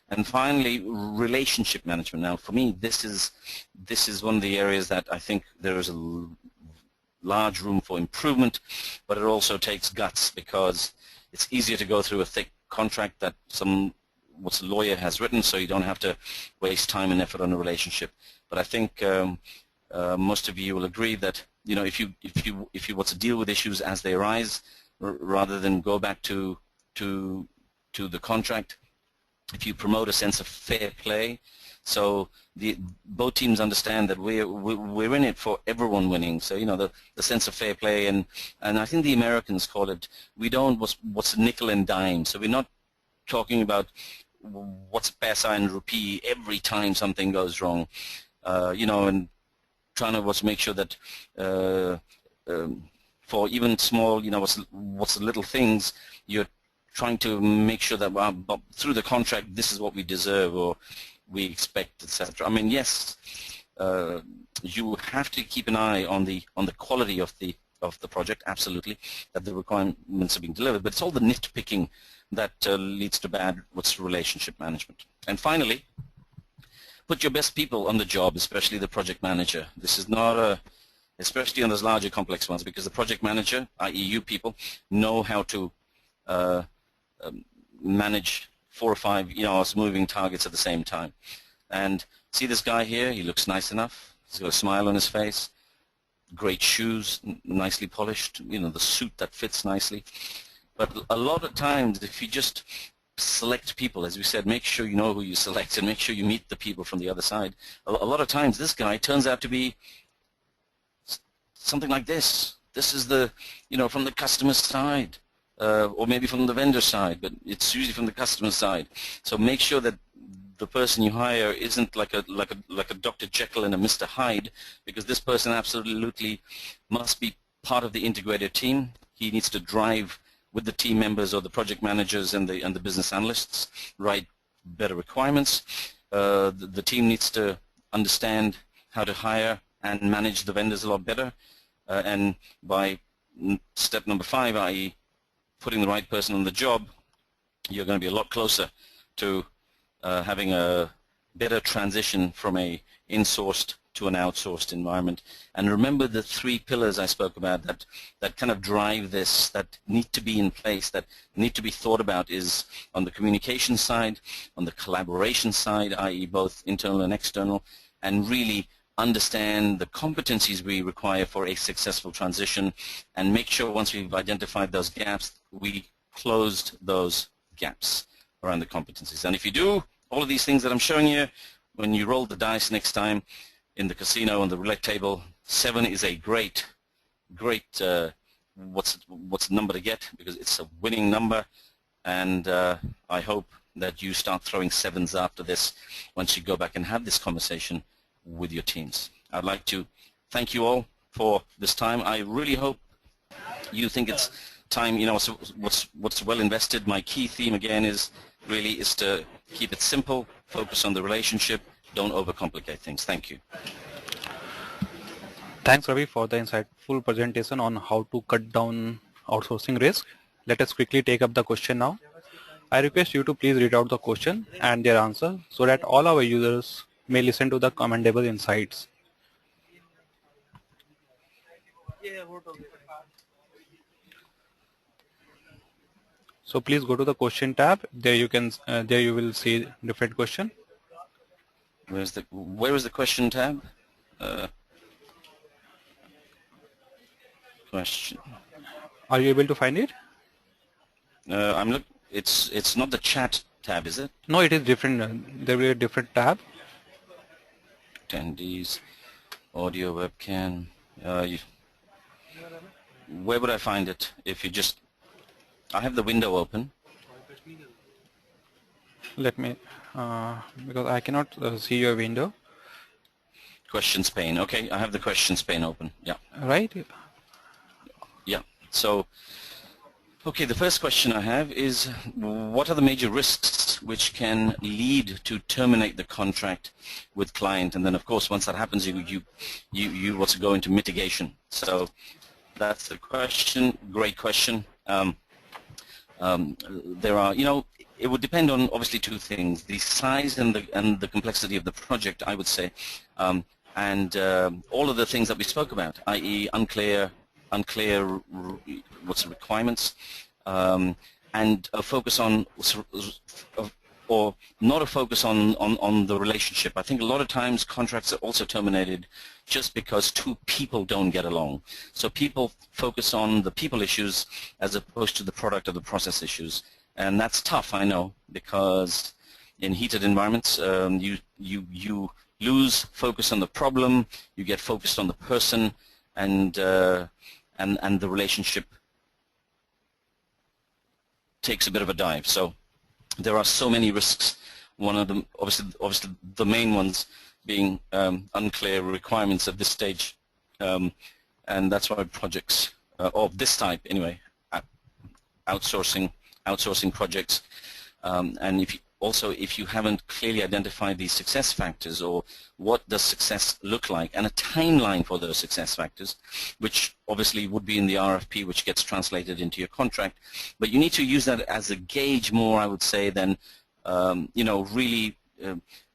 And finally, relationship management. Now, for me, this is one of the areas that I think there is a large room for improvement, but it also takes guts, because it's easier to go through a thick contract that what a lawyer has written, so you don't have to waste time and effort on a relationship. But I think most of you will agree that if you want to deal with issues as they arise, rather than go back to the contract, if you promote a sense of fair play, so both teams understand that we're in it for everyone winning. So the sense of fair play, and I think the Americans call it, what's nickel and dime. So we're not talking about what's paisa and rupee every time something goes wrong, and trying to make sure that for even small, what's the little things, you're trying to make sure that through the contract this is what we deserve or we expect, etc. I mean, yes, you have to keep an eye on the quality of the project, absolutely, that the requirements are being delivered, but it's all the nitpicking that leads to bad relationship management. And finally, put your best people on the job, especially the project manager. This is not especially on those larger complex ones, because the project manager, i.e. you people, know how to manage 4 or 5 moving targets at the same time. And see this guy here, he looks nice enough, he's got a smile on his face, great shoes, nicely polished, the suit that fits nicely. But a lot of times, if you just select people, as we said, make sure you know who you select and make sure you meet the people from the other side. A lot of times this guy turns out to be something like this. This is from the customer side. Or maybe from the vendor side, but it's usually from the customer side. So make sure that the person you hire isn't like a Dr. Jekyll and a Mr. Hyde, because this person absolutely must be part of the integrated team. He needs to drive with the team members or the project managers and the business analysts, write better requirements. The team needs to understand how to hire and manage the vendors a lot better. And by step number 5, i.e. putting the right person on the job, you're going to be a lot closer to having a better transition from a in-sourced to an outsourced environment. And remember the 3 pillars I spoke about that kind of drive this, that need to be in place, that need to be thought about, is on the communication side, on the collaboration side, i.e. both internal and external, and really understand the competencies we require for a successful transition, and make sure once we've identified those gaps, we closed those gaps around the competencies. And if you do all of these things that I'm showing you, when you roll the dice next time in the casino on the roulette table, 7 is a great what's number to get, because it's a winning number. And I hope that you start throwing 7s after this once you go back and have this conversation with your teams. I'd like to thank you all for this time. I really hope you think it's time, what's well invested. My key theme again is to keep it simple, focus on the relationship, don't overcomplicate things. Thank you.
Thanks, Ravi, for the insightful presentation on how to cut down outsourcing risk. Let us quickly take up the question now. I request you to please read out the question and their answer so that all our users may listen to the commendable insights. So please go to the question tab. There you will see different question.
Where is the question tab? Question.
Are you able to find it?
It's not the chat tab, is it?
No, it is different. There will be a different tab.
Attendees, audio, webcam. Where would I find it? If you just, I have the window open.
Let me, because I cannot see your window.
Questions pane. Okay, I have the questions pane open. Yeah.
Right?
Yeah. So, okay, the first question I have is, what are the major risks which can lead to terminate the contract with client? And then, of course, once that happens, you want to go into mitigation. So that's the question. Great question. There are, it would depend on obviously two things: the size and the complexity of the project, I would say, and all of the things that we spoke about, i.e., unclear what's the requirements, and a focus on, or not a focus on the relationship. I think a lot of times contracts are also terminated just because two people don't get along. So people focus on the people issues as opposed to the product or the process issues, and that's tough, I know, because in heated environments, you lose focus on the problem, you get focused on the person, and the relationship takes a bit of a dive. So there are so many risks. One of them, obviously the main ones being unclear requirements at this stage, and that's why projects of this type, anyway, outsourcing projects, and if you haven't clearly identified these success factors, or what does success look like, and a timeline for those success factors, which obviously would be in the RFP, which gets translated into your contract, but you need to use that as a gauge more, I would say, than really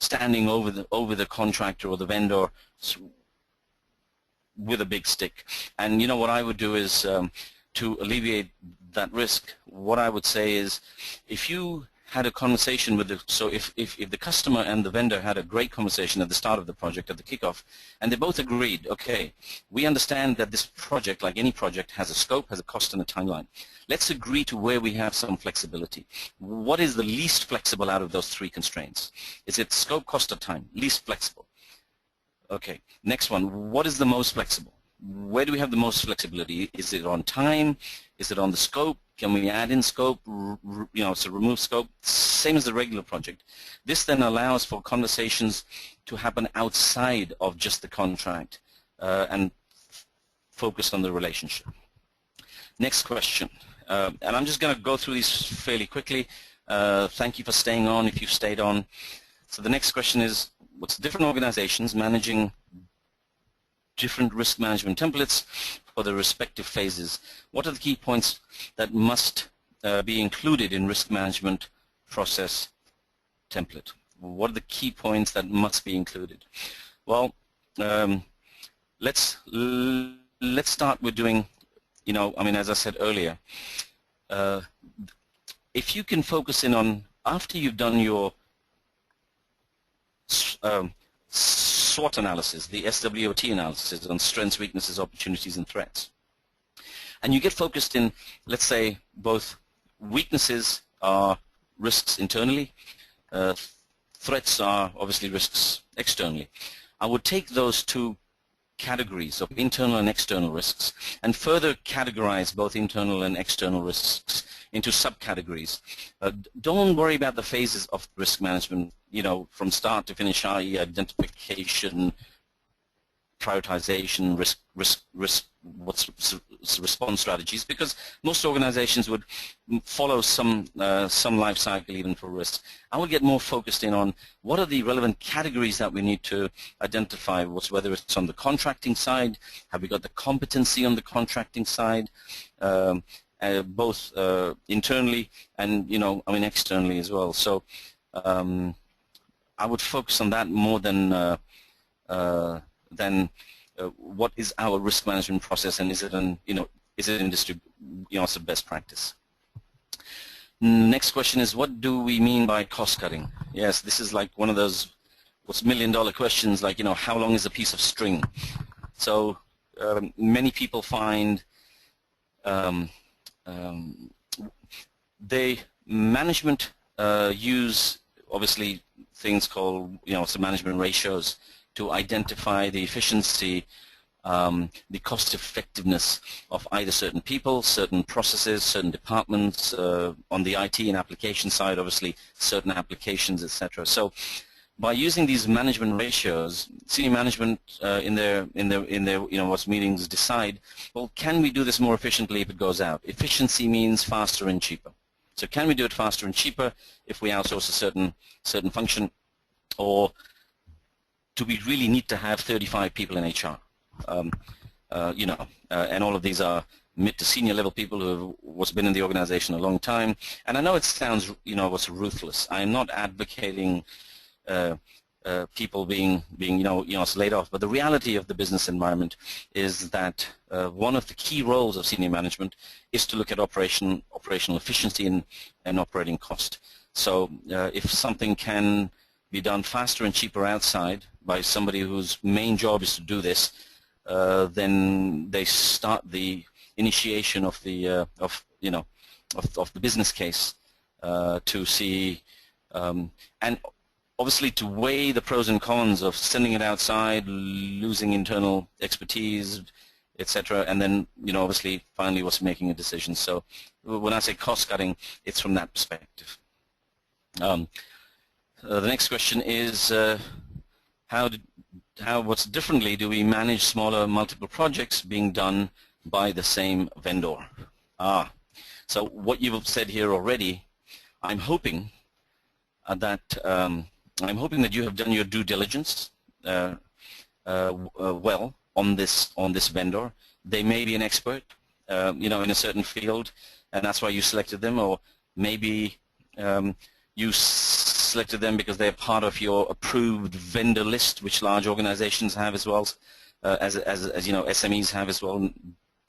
standing over the contractor or the vendor with a big stick. And what I would do is, to alleviate that risk, what I would say is, if you had a conversation with if the customer and the vendor had a great conversation at the start of the project, at the kickoff, and they both agreed, okay, we understand that this project, like any project, has a scope, has a cost, and a timeline. Let's agree to where we have some flexibility. What is the least flexible out of those three constraints? Is it scope, cost, or time? Least flexible. Okay, next one, what is the most flexible? Where do we have the most flexibility? Is it on time? Is it on the scope? Can we add in scope, so remove scope? Same as the regular project. This then allows for conversations to happen outside of just the contract and focus on the relationship. Next question, and I'm just going to go through these fairly quickly. Thank you for staying on if you've stayed on. So the next question is, what's different organizations managing different risk management templates for the respective phases? What are the key points that must be included in risk management process template? What are the key points that must be included? Well, let's start with doing, as I said earlier, if you can focus in on, after you've done your SWOT analysis, the SWOT analysis on strengths, weaknesses, opportunities, and threats, and you get focused in, let's say, both weaknesses are risks internally, threats are obviously risks externally. I would take those two categories of internal and external risks and further categorize both internal and external risks into subcategories. Don't worry about the phases of risk management, from start to finish, i.e. identification, prioritization, response strategies, because most organizations would follow some life cycle even for risk. I would get more focused in on what are the relevant categories that we need to identify, whether it's on the contracting side, have we got the competency on the contracting side, both internally and externally as well. So I would focus on that more than what is our risk management process, and is it industry best practice. Next question is, what do we mean by cost cutting? Yes, this is like one of those million-dollar questions, like how long is a piece of string? So many people find they management use obviously things called some management ratios to identify the efficiency, the cost effectiveness of either certain people, certain processes, certain departments, on the IT and application side, obviously certain applications, etc. So by using these management ratios, senior management in their what's meetings decide, well, can we do this more efficiently if it goes out? Efficiency means faster and cheaper. So can we do it faster and cheaper if we outsource a certain function, or do we really need to have 35 people in HR? And all of these are mid to senior level people who have been in the organization a long time. And I know it sounds what's ruthless. I'm not advocating people being laid off, but the reality of the business environment is that one of the key roles of senior management is to look at operational efficiency and operating cost. So if something can be done faster and cheaper outside by somebody whose main job is to do this, then they start the initiation of the of the business case to see and obviously to weigh the pros and cons of sending it outside, losing internal expertise, etc., and then obviously finally was making a decision. So when I say cost cutting, it's from that perspective. The next question is what's differently do we manage smaller multiple projects being done by the same vendor? So what you've said here already, I'm hoping that you have done your due diligence well on this vendor. They may be an expert, in a certain field, and that's why you selected them, or maybe you selected them because they're part of your approved vendor list, which large organizations have as well, as SMEs have as well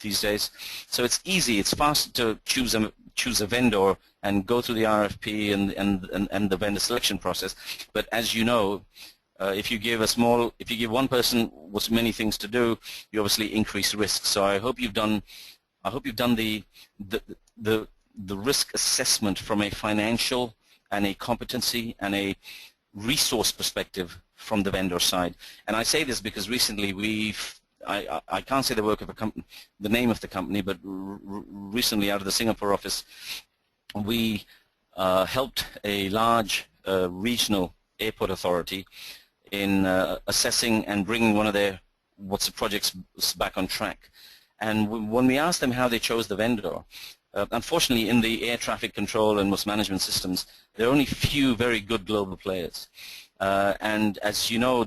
these days. So it's easy, it's fast to choose a vendor and go through the RFP and the vendor selection process. But as you know, if you give one person with many things to do, you obviously increase risk. So I hope you've done the risk assessment from a financial and a competency and a resource perspective from the vendor side. And I say this because recently I can't say the name of the company, but recently out of the Singapore office, we helped a large regional airport authority in assessing and bringing one of their projects back on track. And when we asked them how they chose the vendor, unfortunately in the air traffic control and most management systems, there are only few very good global players. And as you know,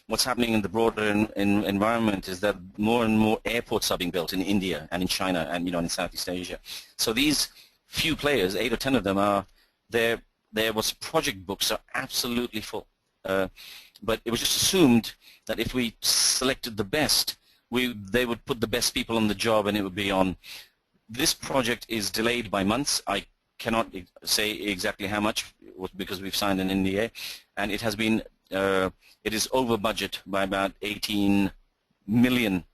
what's happening in the broader environment is that more and more airports are being built in India and in China and in Southeast Asia. So these few players, 8 or 10 of them, their project books are absolutely full. But it was just assumed that if we selected the best, they would put the best people on the job, and it would be on. This project is delayed by months. I cannot say exactly how much because we've signed an NDA, and it has been it is over budget by about $18 million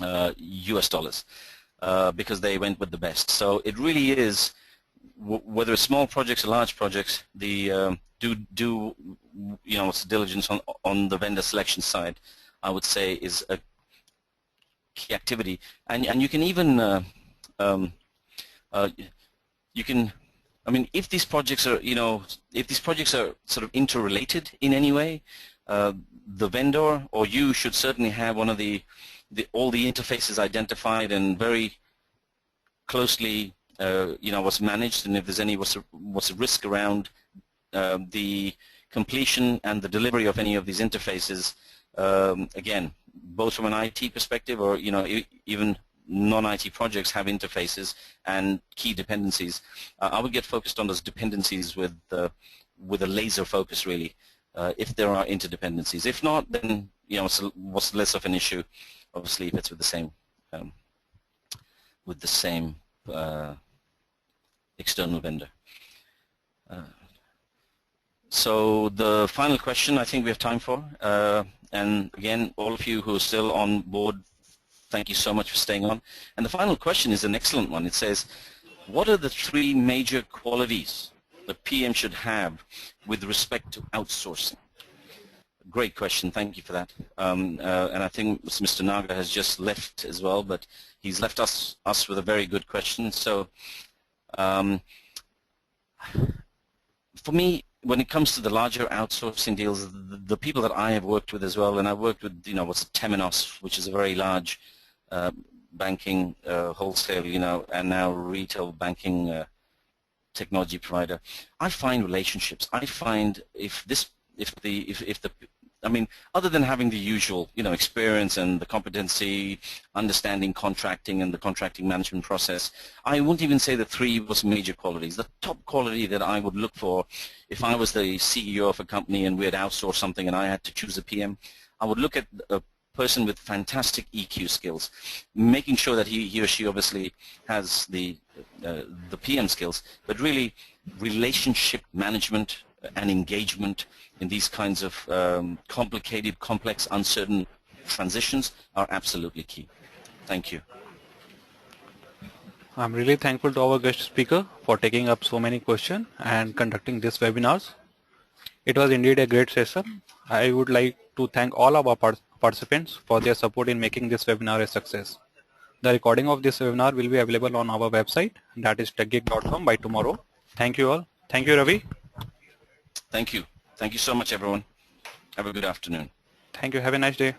US dollars because they went with the best. So it really is, whether it's small projects or large projects, the do diligence on the vendor selection side, I would say, is a key activity. And you can even if these projects are sort of interrelated in any way, the vendor or you should certainly have one of all the interfaces identified and very closely what's managed, and if there's any what's a risk around the completion and the delivery of any of these interfaces, again, both from an IT perspective or even non-IT projects have interfaces and key dependencies. I would get focused on those dependencies with a laser focus, really, if there are interdependencies. If not, then what's less of an issue, obviously, if it's with the same external vendor. So the final question I think we have time for, and again, all of you who are still on board, Thank you so much for staying on. And the final question is an excellent one. It says, what are the 3 major qualities the PM should have with respect to outsourcing? Great question. Thank you for that. And I think Mr. Naga has just left as well, but he's left us with a very good question. So for me, when it comes to the larger outsourcing deals, the people that I have worked with as well, and I've worked with, what's Temenos, which is a very large banking wholesale, and now retail banking technology provider. I find relationships. I find other than having the usual, experience and the competency, understanding contracting and the contracting management process, I wouldn't even say the 3 was major qualities. The top quality that I would look for if I was the CEO of a company and we had outsourced something and I had to choose a PM, I would look at a person with fantastic EQ skills, making sure that he or she obviously has the PM skills, but really relationship management and engagement in these kinds of complicated, complex, uncertain transitions are absolutely key. Thank you.
I'm really thankful to our guest speaker for taking up so many questions and conducting this webinars. It was indeed a great session. I would like to thank all of our participants for their support in making this webinar a success. The recording of this webinar will be available on our website, that is techgeek.com, by tomorrow. Thank you all. Thank you, Ravi.
Thank you. Thank you so much, everyone. Have a good afternoon.
Thank you. Have a nice day.